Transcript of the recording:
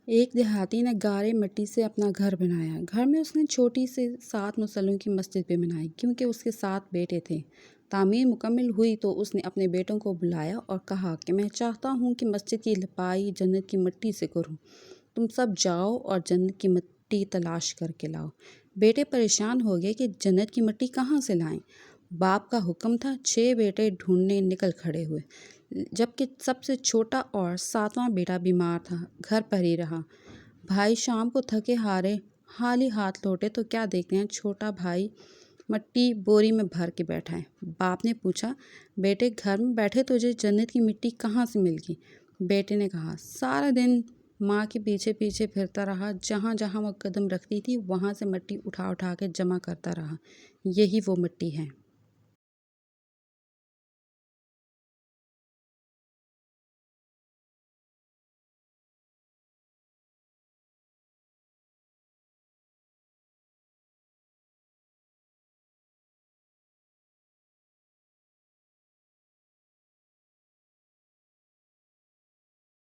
ایک دیہاتی نے گارے مٹی سے اپنا گھر بنایا۔ گھر میں اس نے چھوٹی سے 7 مسلوں کی مسجد بھی بنائی کیونکہ اس کے 7 بیٹے تھے۔ تعمیر مکمل ہوئی تو اس نے اپنے بیٹوں کو بلایا اور کہا کہ میں چاہتا ہوں کہ مسجد کی لپائی جنت کی مٹی سے کروں۔ تم سب جاؤ اور جنت کی مٹی تلاش کر کے لاؤ۔ بیٹے پریشان ہو گئے کہ جنت کی مٹی کہاں سے لائیں۔ باپ کا حکم تھا۔ 6 بیٹے ڈھونڈنے نکل کھڑے ہوئے، جبکہ سب سے چھوٹا اور 7واں بیٹا بیمار تھا، گھر پر ہی رہا۔ بھائی شام کو تھکے ہارے خالی ہاتھ لوٹے تو کیا دیکھتے ہیں، چھوٹا بھائی مٹی بوری میں بھر کے بیٹھا ہے۔ باپ نے پوچھا، بیٹے گھر میں بیٹھے تجھے جنت کی مٹی کہاں سے مل گئی؟ بیٹے نے کہا، سارا دن ماں کے پیچھے پیچھے پھرتا رہا، جہاں جہاں وہ قدم رکھتی تھی وہاں سے مٹی اٹھا اٹھا کے جمع کرتا رہا، یہی وہ مٹی ہے۔